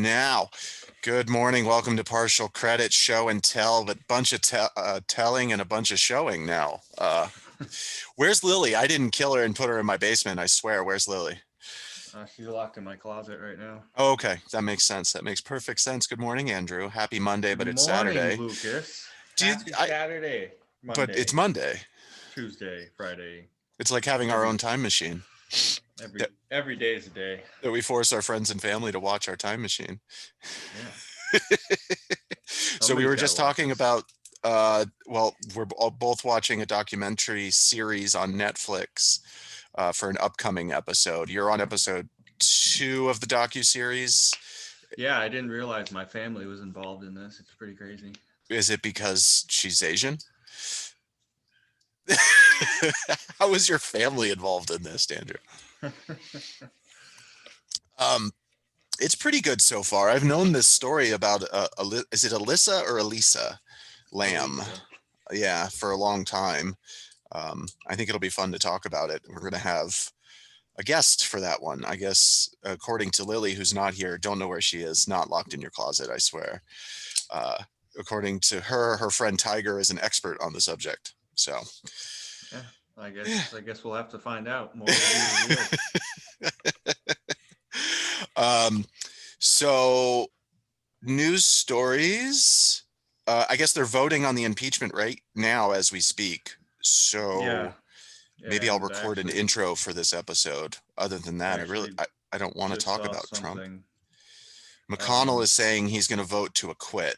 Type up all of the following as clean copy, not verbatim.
Now, good morning. Welcome to Partial Credit Show and Tell, but bunch of telling and a bunch of showing now. Where's Lily? I didn't kill her and put her in my basement, I swear. Where's Lily? She's locked in my closet right now. Oh, okay, that makes sense. That makes perfect sense. Good morning, Andrew. Happy Monday, Good but it's morning, Saturday. Lucas. Do you, Happy I, Saturday. but it's Monday, Monday. Tuesday, Friday. It's like having our Every own time machine every that, every day is a day. that we force our friends and family to watch our time machine. Yeah. So we Somebody's were got to just watch talking us. about well, we're both watching a documentary series on Netflix for an upcoming episode. You're on episode 2 of the docu-series. Yeah, I didn't realize my family was involved in this. It's pretty crazy. Is it because she's Asian? How is your family involved in this, Andrew? Um, it's pretty good so far. I've known this story about is it Alyssa or Elisa Lamb? Elisa. Yeah, for a long time. I think it'll be fun to talk about it. We're going to have a guest for that one. I guess, according to Lily, who's not here, don't know where she is, not locked in your closet, I swear. Uh, According to her, her friend Tiger is an expert on the subject. So, Yeah. I yeah. guess I guess we'll have to find out. More will be revealed. um, so news stories. I guess they're voting on the impeachment right now as we speak. Yeah. So maybe I'll And record an intro for this episode. Other than I that, actually I don't want to just talk saw about Trump. something. McConnell Um, is saying he's going to vote to acquit,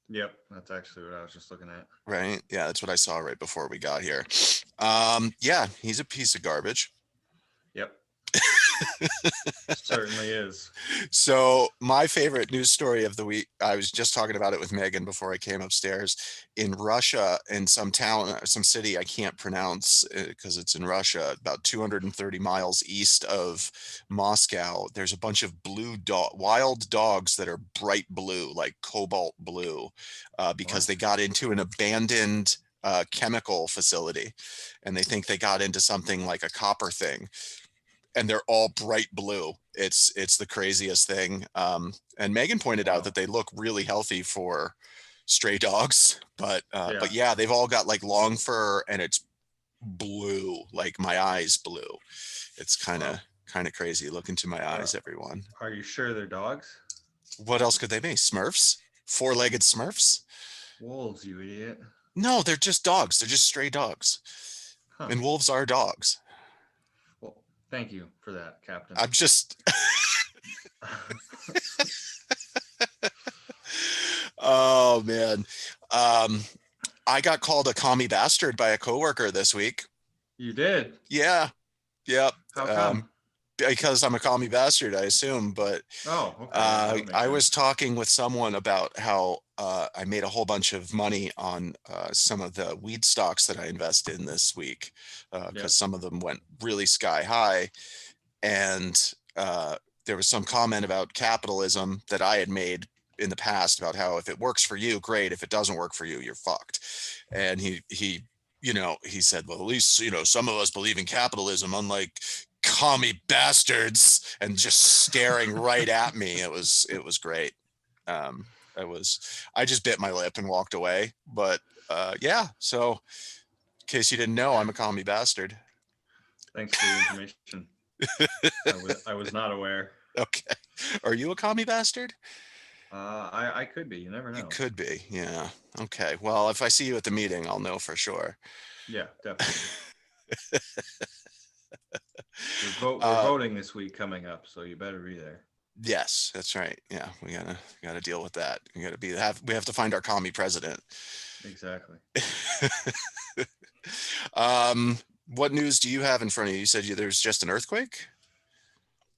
yep, that's actually what I was just looking at. right? Yeah, that's what I saw right before we got here. Yeah, he's a piece of garbage. Yep, certainly is. So my favorite news story of the week, I was just talking about it with Megan before I came upstairs. In Russia, in some town, some city I can't pronounce because it's in Russia, about 230 miles east of Moscow, there's a bunch of wild dogs that are bright blue, like cobalt blue, because What? they got into an abandoned chemical facility, and they think they got into something like a copper thing, and they're all bright blue. It's the craziest thing. And Megan pointed out Wow. that they look really healthy for stray dogs, but Yeah. yeah, they've all got like long fur, and it's blue, like my eyes blue. It's Wow. kind of crazy. Look into my Uh, eyes, everyone. are you sure they're dogs? What else could they be? Smurfs? Four-legged Smurfs? Wolves, you idiot. No, they're just dogs. They're just stray dogs. Huh. And wolves are dogs. Well, thank you for that, Captain. I'm just oh man. Um I got called a commie bastard by a coworker this week. You did? Yeah, yep. How Um, come? because I'm a commie bastard, I assume. But Oh, okay. Yeah, that would make I was sense. talking with someone about how I made a whole bunch of money on some of the weed stocks that I invest in this week, because Yep. some of them went really sky high. And there was some comment about capitalism that I had made in the past about how if it works for you, great. If it doesn't work for you, you're fucked. And he said, well, at least, some of us believe in capitalism, unlike commie bastards, and just staring right at me. It was great. I just bit my lip and walked away. But yeah, so in case you didn't know, I'm a commie bastard. Thanks for the information. I was not aware. Okay. Are you a commie bastard? I could be. You never You know. could be. Yeah. Okay. Well, if I see you at the meeting, I'll know for sure. Yeah, definitely. We're uh, voting this week coming up, so you better be there. yes, that's right. Yeah, we gotta deal with that. We have to find our commie president. Exactly. um, what news do you have in front of you? You said there's just an earthquake.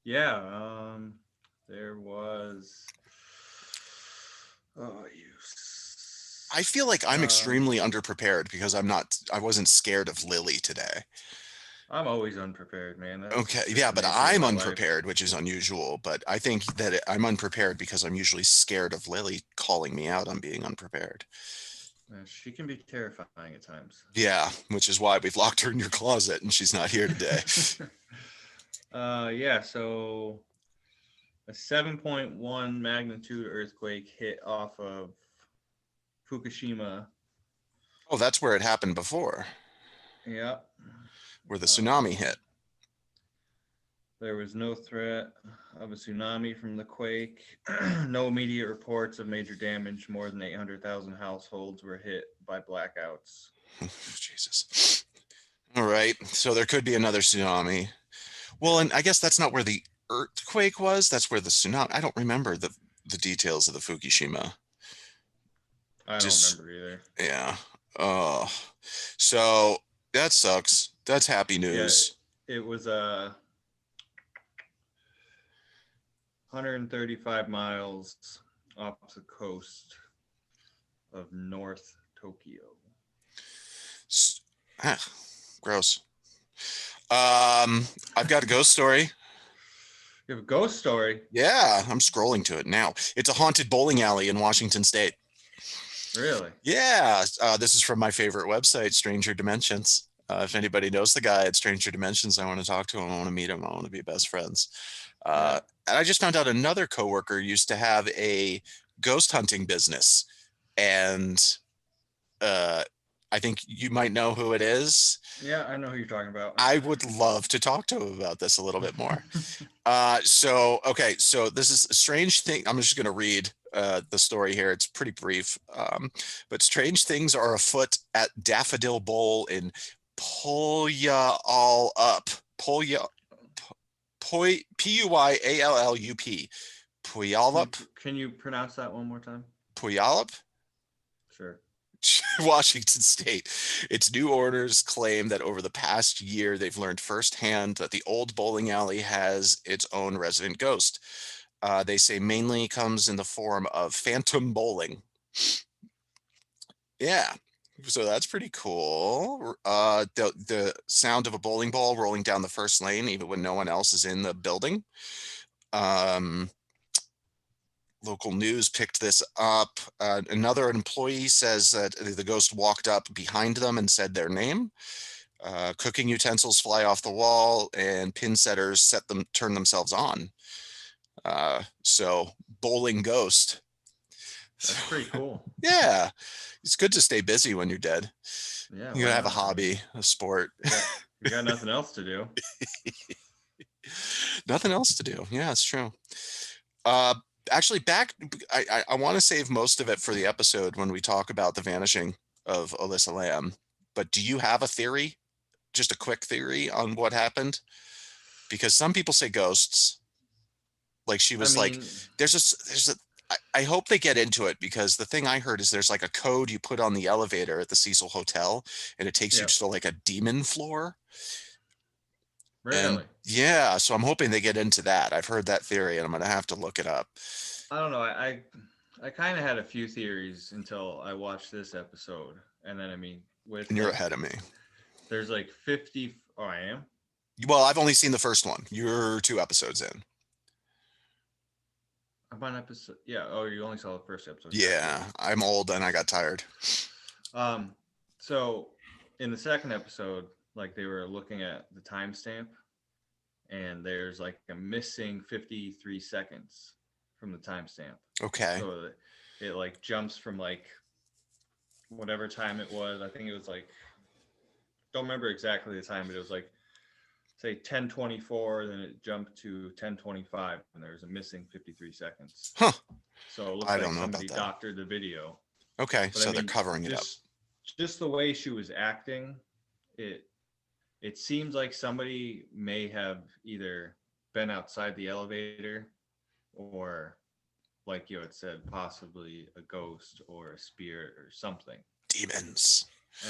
Yeah. There was. Oh, you. I feel like I'm extremely underprepared because I wasn't scared of Lily today. I'm always unprepared, man. That's Okay, just yeah, the but nature of I'm my life. unprepared, which is unusual. But I think that I'm unprepared because I'm usually scared of Lily calling me out on being unprepared. She can be terrifying at times. Yeah, which is why we've locked her in your closet and she's not here today. Yeah. So A 7.1 magnitude earthquake hit off of Fukushima. Oh, that's where it happened before, Yep. where the tsunami hit. There was no threat of a tsunami from the quake. No immediate reports of major damage. More than 800,000 households were hit by blackouts. Jesus. All right. So there could be another tsunami. Well, and I guess that's not where the earthquake was. That's where the tsunami. I don't remember the details of the Fukushima. I don't Just remember either. yeah. Oh, so that sucks. That's happy Yeah, news. it was 135 miles off the coast of North Tokyo. Ah, gross. I've got a ghost story. You have a ghost story? Yeah, I'm scrolling to it now. It's a haunted bowling alley in Washington State. Really? Yeah, this is from my favorite website, Stranger Dimensions. If anybody knows the guy at Stranger Dimensions, I want to talk to him. I want to meet him. I want to be best friends. Yeah. And I just found out another coworker used to have a ghost hunting business, and I think you might know who it is. Yeah, I know who you're talking about. I would love to talk to him about this a little bit more. Okay, so this is a strange thing. I'm just going to read the story here. It's pretty brief, but strange things are afoot at Daffodil Bowl in Puyallup. Puyallup. Puyallup. Can you pronounce that one more time? Puyallup. Sure. Washington State. Its new owners claim that over the past year, they've learned firsthand that the old bowling alley has its own resident ghost. They say mainly comes in the form of phantom bowling. Yeah, so that's pretty cool. The sound of a bowling ball rolling down the first lane, even when no one else is in the building. Local news picked this up. Another employee says that the ghost walked up behind them and said their name. Cooking utensils fly off the wall, and pin setters turn themselves on. So bowling ghost. That's pretty cool. Yeah, it's good to stay busy when you're dead. Yeah, You gotta have a hobby, a sport. You got nothing else to do. Nothing else to do. Yeah, it's true. Actually, I want to save most of it for the episode when we talk about the vanishing of Alyssa Lamb. But do you have a theory? Just a quick theory on what happened? Because some people say ghosts. Like she was like, I hope they get into it, because the thing I heard is there's like a code you put on the elevator at the Cecil Hotel, and it takes you to like a demon floor. Really? And yeah, so I'm hoping they get into that. I've heard that theory, and I'm gonna have to look it up. I don't know. I kind of had a few theories until I watched this episode, and then and you're ahead of me. There's like 50. Oh, I am. Well, I've only seen the first one. You're 2 episodes in. I'm on episode. Yeah. Oh, you only saw the first episode. Yeah, I'm old and I got tired. So in the second episode, like they were looking at the timestamp, and there's like a missing 53 seconds from the timestamp. Okay. So it like jumps from like whatever time it was. I think it was like, don't remember exactly the time, but it was like, say 10:24, then it jumped to 10:25, and there's a missing 53 seconds. Huh. So it looks like somebody doctored the video. Okay, but so they're covering it up. Just the way she was acting, it seems like somebody may have either been outside the elevator, or like you had said, possibly a ghost or a spirit or something. Demons.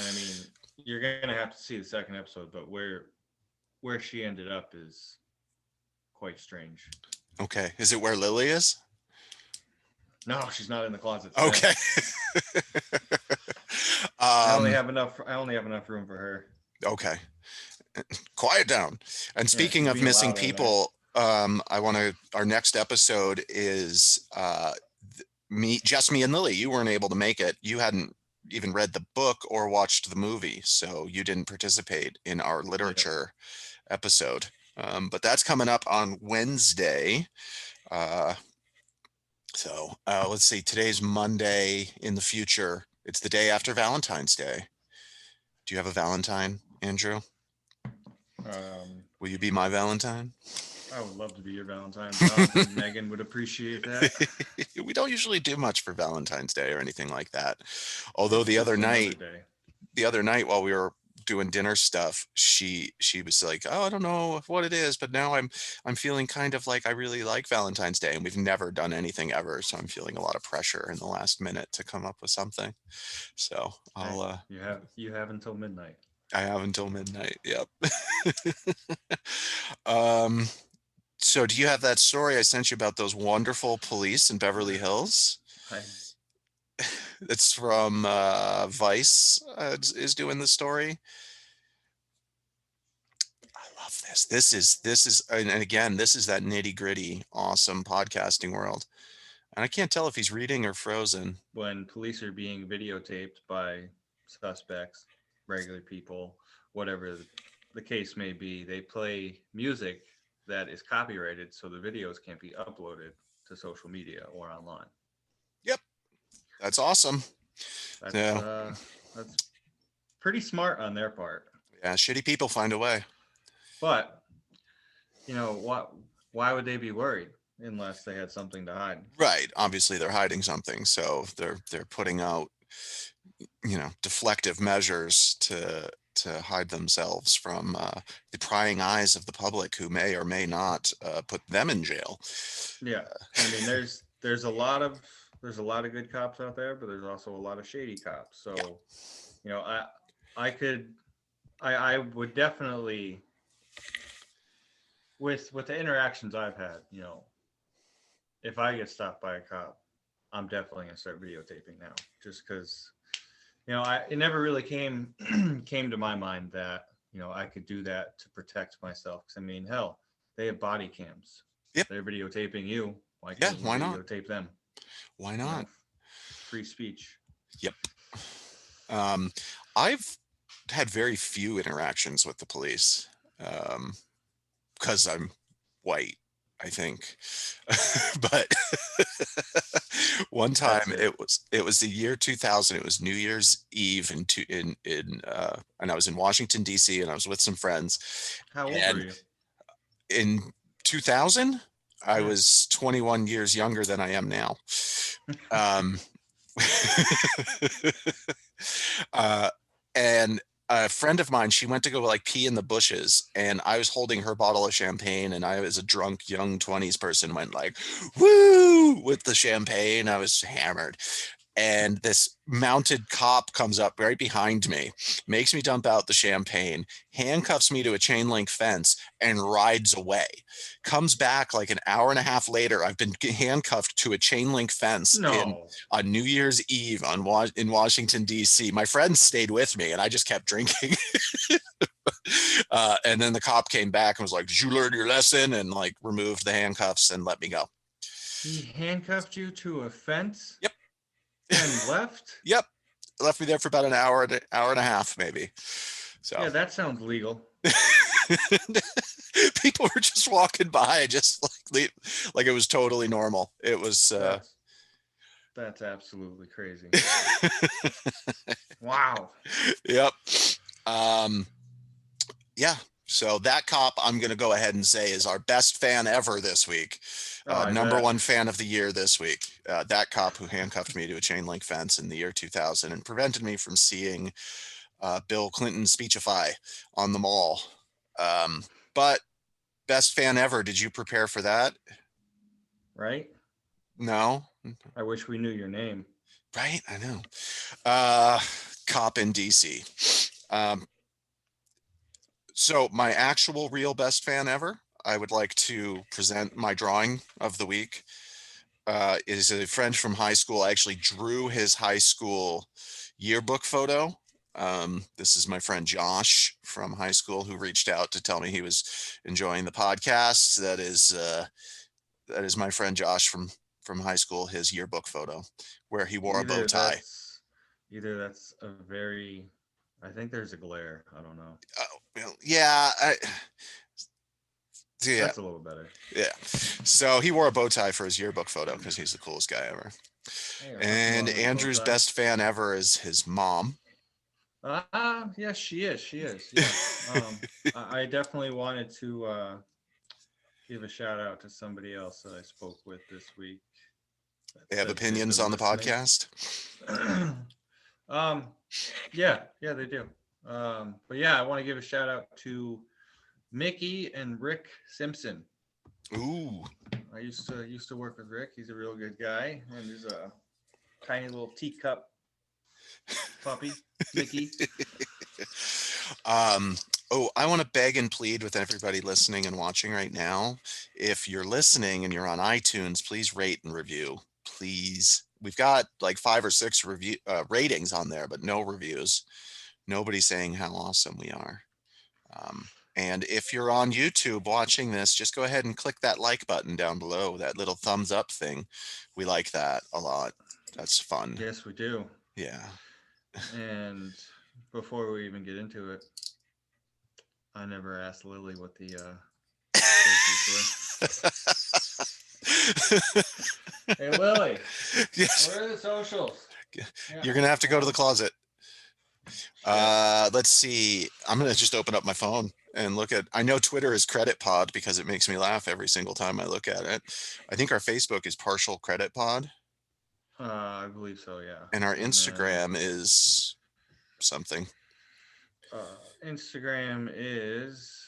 And you're gonna have to see the second episode, but where she ended up is quite strange. Okay. Is it where Lily is? No, she's not in the closet. Okay. I only have enough room for her. Okay. Quiet down. And speaking of missing people, our next episode is me and Lily. You weren't able to make it. You hadn't even read the book or watched the movie, so you didn't participate in our literature episode. But that's coming up on Wednesday. Uh, let's see. Today's Monday in the future. It's the day after Valentine's Day. Do you have a Valentine, Andrew? Um, Will you be my Valentine? I would love to be your Valentine, but I don't think Megan would appreciate that. We don't usually do much for Valentine's Day or anything like that. Although It's just another day. the other night while we were doing dinner stuff, she was like, "Oh, I don't know what it is, but now I'm feeling kind of like I really like Valentine's Day, and we've never done anything ever, so I'm feeling a lot of pressure in the last minute to come up with something." So Hey, I'll you have until midnight. I have until midnight. Yep. um. So do you have that story I sent you about those wonderful police in Beverly Hills? I It's from Vice is doing the story. I love this. This is and again, this is that nitty-gritty, awesome podcasting world. And I can't tell if he's reading or frozen. when police are being videotaped by suspects, regular people, whatever the case may be, they play music that is copyrighted, so the videos can't be uploaded to social media or online. Yep, that's awesome. That's Yeah, uh, that's pretty smart on their part. yeah, shitty people find a way. But what? Why would they be worried unless they had something to hide? Right. Obviously they're hiding something, so they're putting out, deflective measures to hide themselves from the prying eyes of the public who may or may not put them in jail. Yeah, I mean, there's a lot of good cops out there, but there's also a lot of shady cops. Yeah. So, you know, I could, I would definitely, with the interactions I've had, if I get stopped by a cop, I'm definitely gonna start videotaping now, just because, it never really came came to my mind that I could do that to protect myself. 'Cause I mean, hell, they have body cams. Yep. They're videotaping you. Why Yeah. can't you Why not? videotape them? Why You know, not? free speech. Yep. Um, I've had very few interactions with the police because I'm white, I think. But one That's time it. it was the year 2000. It was New Year's Eve and I was in Washington D.C. and I was with some friends. How old were And you? in 2000, I Yeah. was 21 years younger than I am now. Um, uh, and a friend of mine, she went to go like pee in the bushes, and I was holding her bottle of champagne, and I, as a drunk young 20s person, went like, woo, with the champagne. I was hammered. And this mounted cop comes up right behind me, makes me dump out the champagne, handcuffs me to a chain link fence, and rides away. Comes back like an hour and a half later. I've been handcuffed to a chain link fence in No. on New Year's Eve in Washington D.C. My friends stayed with me, and I just kept drinking. And then the cop came back and was like, "Did you learn your lesson?" And like removed the handcuffs and let me go. He handcuffed you to a fence Yep. and left? Yep. Left me there for about an hour and a half, maybe. So Yeah, that sounds legal. people were just walking by, just like it was totally normal. It was, That's that's absolutely crazy. Wow. yep. Um, yeah. So that cop, I'm going to go ahead and say, is our best fan ever this week. Oh, I Number bet. one fan of the year this week. That cop who handcuffed me to a chain link fence in the year 2000 and prevented me from seeing Bill Clinton speechify on the mall. But best fan ever. Did you prepare for that? Right? No. I wish we knew your name. Right? I know. Uh, Cop in DC. Um, so my actual real best fan ever, I would like to present my drawing of the week. Is a friend from high school. I actually drew his high school yearbook photo. This is my friend Josh from high school who reached out to tell me he was enjoying the podcast. That is my friend Josh from high school. His yearbook photo where he wore a bow Either tie. that's either that's a very I think there's a glare. I don't know. Well, yeah, Yeah, That's a little better. yeah. So he wore a bow tie for his yearbook photo because he's the coolest guy ever. Hey, nothing And wrong with a bow Andrew's tie. best fan ever is his mom. Yes, she is. She is. Yes. I definitely wanted to give a shout out to somebody else that I spoke with this week that They have said they've opinions been on the listening. podcast. um, yeah, they do. But yeah, I want to give a shout out to Mickey and Rick Simpson. Ooh. I used to work with Rick. He's a real good guy, and there's a tiny little teacup puppy, Mickey. Um, oh, I want to beg and plead with everybody listening and watching right now. If you're listening and you're on iTunes, please rate and review. Please. We've got like 5 or 6 review ratings on there, but no reviews. Nobody's saying how awesome we are. And if you're on YouTube watching this, just go ahead and click that like button down below, that little thumbs up thing. We like that a lot. That's fun. Yes, we do. Yeah. And before we even get into it, I never asked Lily what the socials were. Hey, Lily, Yes. where are the socials? Yeah. You're gonna have to go to the closet. Shit. Let's see. I'm gonna just open up my phone and look at. I know Twitter is Credit Pod because it makes me laugh every single time I look at it. I think our Facebook is Partial Credit Pod, I believe so, yeah. and our And then Instagram is something. Instagram is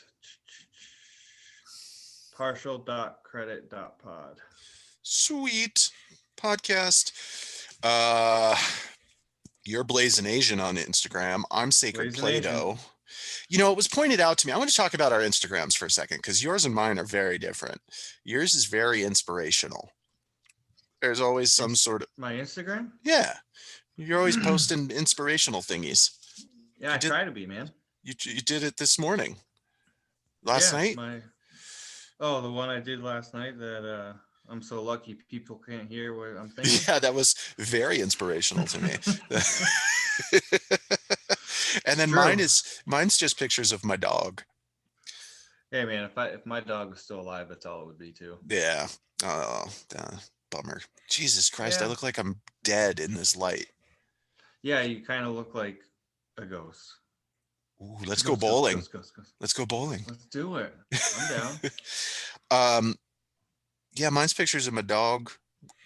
partial.credit.pod. Sweet podcast. You're Blazing Asian on Instagram. I'm Sacred Blazing Asian. Play-Doh. You know, it was pointed out to me. I want to talk about our Instagrams for a second because yours and mine are very different. Yours is very inspirational. There's always some sort of, My Instagram? yeah. You're always posting inspirational thingies. Yeah, You I did try to be, man. you did it this morning, last Yeah, night. the one I did last night that I'm so lucky people can't hear what I'm thinking. Yeah, that was very inspirational to me. And then mine's just pictures of my dog. Hey man, if my dog was still alive, that's all it would be too. Yeah. Oh, bummer. Jesus Christ, I Yeah. look like I'm dead in this light. Yeah, you kind of look like a ghost. Ooh, let's go bowling. Ghost. Let's go bowling. Let's do it. I'm down. Yeah, mine's pictures of my dog.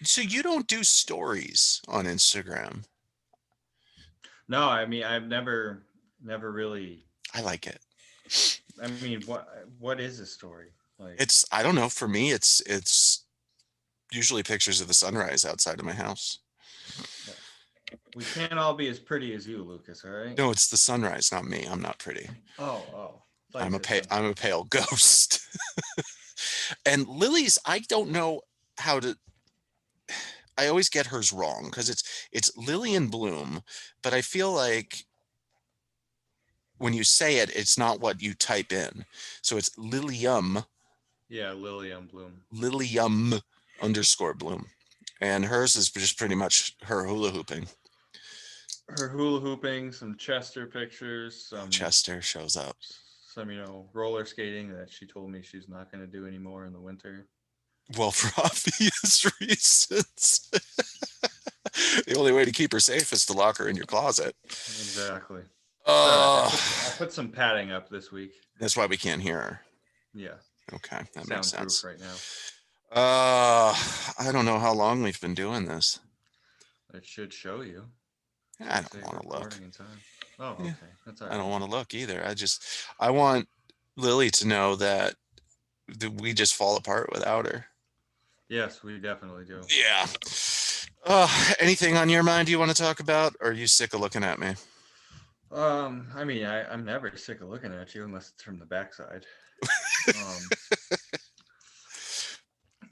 So you don't do stories on Instagram? No, I mean I've never really. I like it. I mean, what is a story? Like It's, I don't know, for me it's usually pictures of the sunrise outside of my house. we can't all be as pretty as you, Lucas. All right. No, it's the sunrise, not me. I'm not pretty. Oh. I'm a pale ghost. And Lily's, I don't know how to, I always get hers wrong because it's Lillian Bloom, but I feel like when you say it, it's not what you type in. So it's Lilium. Yeah, Lillian Bloom. Lilium _ Bloom. And hers is just pretty much her hula hooping. Her hula hooping, some Chester pictures, some Chester shows up. some roller skating that she told me she's not going to do anymore in the winter. Well, for obvious reasons. The only way to keep her safe is to lock her in your closet. Exactly. I put some padding up this week. That's why we can't hear her. Yeah. Okay, that makes sense. Right now. I don't know how long we've been doing this. It should show you. I don't want to look. Oh, okay. That's all right. I don't want to look either. I want Lily to know that we just fall apart without her. Yes, we definitely do. Yeah. Anything on your mind you want to talk about? Or are you sick of looking at me? I mean, I'm never sick of looking at you unless it's from the backside.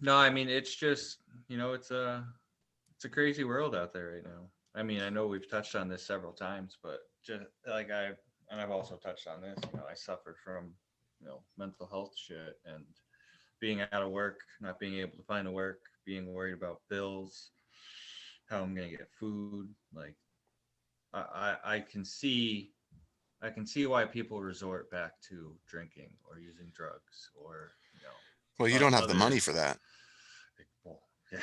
No, I mean, it's just, it's a crazy world out there right now. I mean, I know we've touched on this several times, but just like I've also touched on this, I suffered from, mental health shit and being out of work, not being able to find a work, being worried about bills, how I'm going to get food. Like I can see I can see why people resort back to drinking or using drugs or, Well, you don't have the money other. for that. Well, yeah,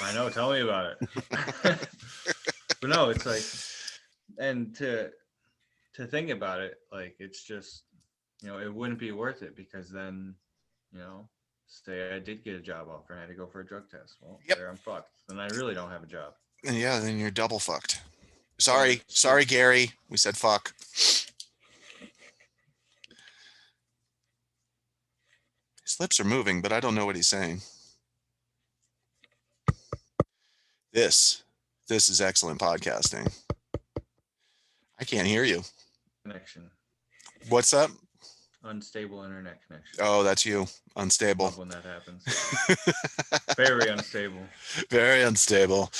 I know. Tell me about it. But no, it's like, and to think about it, like it's just, it wouldn't be worth it because then, say I did get a job offer and I had to go for a drug test. Well, Yep. there I'm fucked. Then I really don't have a job. And yeah, then you're double fucked. Sorry, But sorry, Gary. We said fuck. His lips are moving, but I don't know what he's saying. This is excellent podcasting. I can't hear you. connection, What's up? unstable internet connection. Oh, that's you. Unstable. Love when that happens. Very unstable. Very unstable.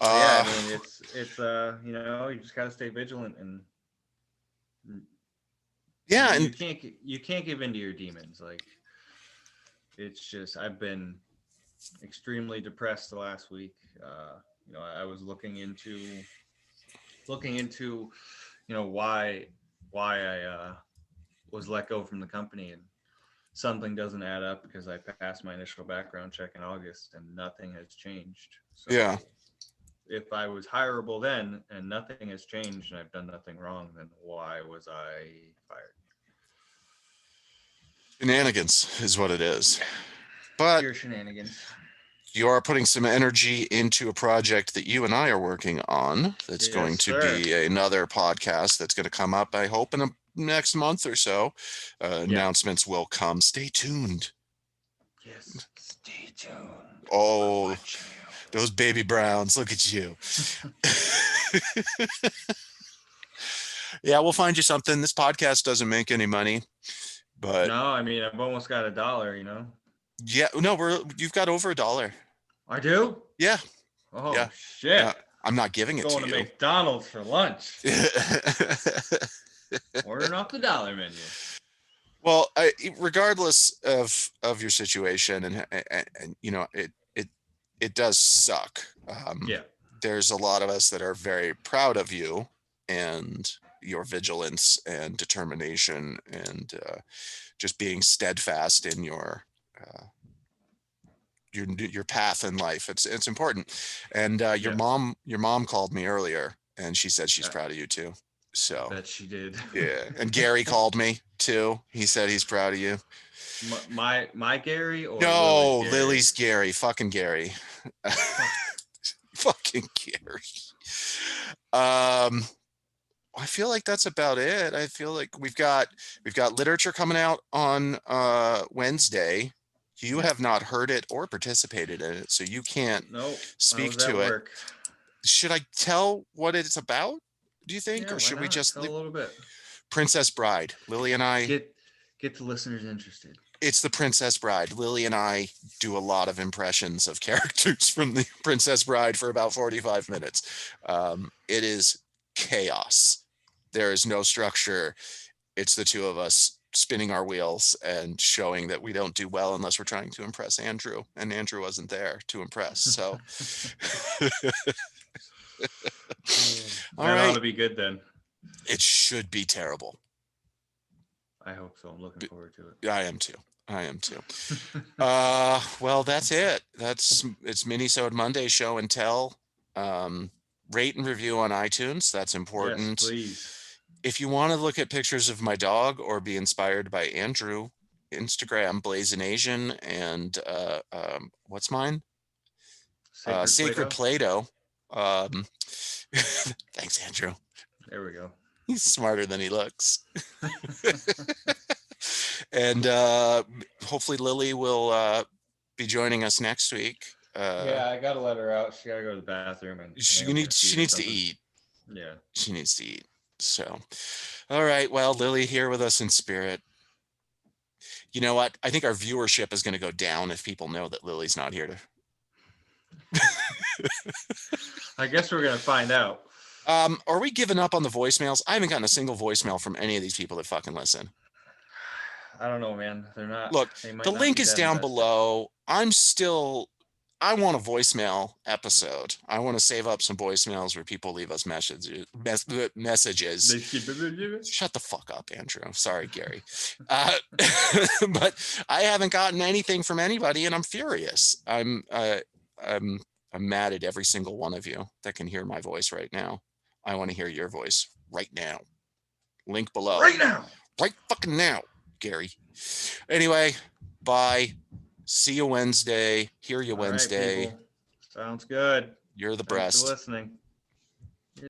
Yeah, I mean it's you just gotta stay vigilant and yeah, you and can't give in to your demons. Like it's just I've been extremely depressed the last week. I was looking into why I was let go from the company, and something doesn't add up because I passed my initial background check in August and nothing has changed. So yeah, if I was hireable then and nothing has changed and I've done nothing wrong, then why was I fired? shenanigans is what it is. But Pure shenanigans. you are putting some energy into a project that you and I are working on. That's Yes, going to sir. be another podcast that's going to come up, I hope, in a next month or so. Announcements will come. Stay tuned. Yes. Stay tuned. Oh, those baby browns. Look at you. Yeah, we'll find you something. This podcast doesn't make any money, but No, I mean I've almost got $1, yeah, no, you've got over $1. I do? Yeah. Oh Yeah. shit. I'm not giving it Going to to you. McDonald's for lunch. Ordering off the dollar menu. Well, regardless of your situation, and it does suck. Yeah. There's a lot of us that are very proud of you and your vigilance and determination and just being steadfast in your path in life. It's important. And your mom called me earlier and she said she's proud of you too. So I bet she did. yeah. And Gary called me too. He said he's proud of you. My Gary or No, Lily's Gary? Lily's Gary. Fucking Gary. Fucking Gary. I feel like that's about it. I feel like we've got literature coming out on Wednesday. You have not heard it or participated in it, so you can't speak to it. Work. Should I tell what it's about, do you think? Yeah, Or should we just tell a little bit? Princess Bride. Lily and I get the listeners interested. It's the Princess Bride. Lily and I do a lot of impressions of characters from the Princess Bride for about 45 minutes. It is chaos. There is no structure. It's the two of us spinning our wheels and showing that we don't do well unless we're trying to impress Andrew, and Andrew wasn't there to impress. So all right. That ought to be good then. It should be terrible. I hope so. I'm looking forward to it. I am too. Well, that's it. It's Mini-Sode Monday show and tell. Rate and review on iTunes. That's important. Yes, please. If you want to look at pictures of my dog or be inspired by Andrew, Instagram, Blazing Asian, and what's mine? Sacred Play-Doh. Thanks, Andrew. There we go. He's smarter than he looks. And hopefully Lily will be joining us next week. Yeah, I gotta let her out. She gotta go to the bathroom and she needs to eat. Yeah, she needs to eat. So, all right. Well, Lily here with us in spirit. You know what? I think our viewership is going to go down if people know that Lily's not here to. I guess we're gonna find out. Are we giving up on the voicemails? I haven't gotten a single voicemail from any of these people that fucking listen. I don't know, man. They're not. Look, the link is down below. I'm still I want a voicemail episode. I want to save up some voicemails where people leave us messages. Shut the fuck up, Andrew. Sorry, Gary. But I haven't gotten anything from anybody, and I'm furious. I'm I'm mad at every single one of you that can hear my voice right now. I want to hear your voice right now. Link below. Right now. Right fucking now, Gary. Anyway, bye. See you Wednesday. Hear you All right, Wednesday. people. Sounds good. You're the Thanks for breast. listening.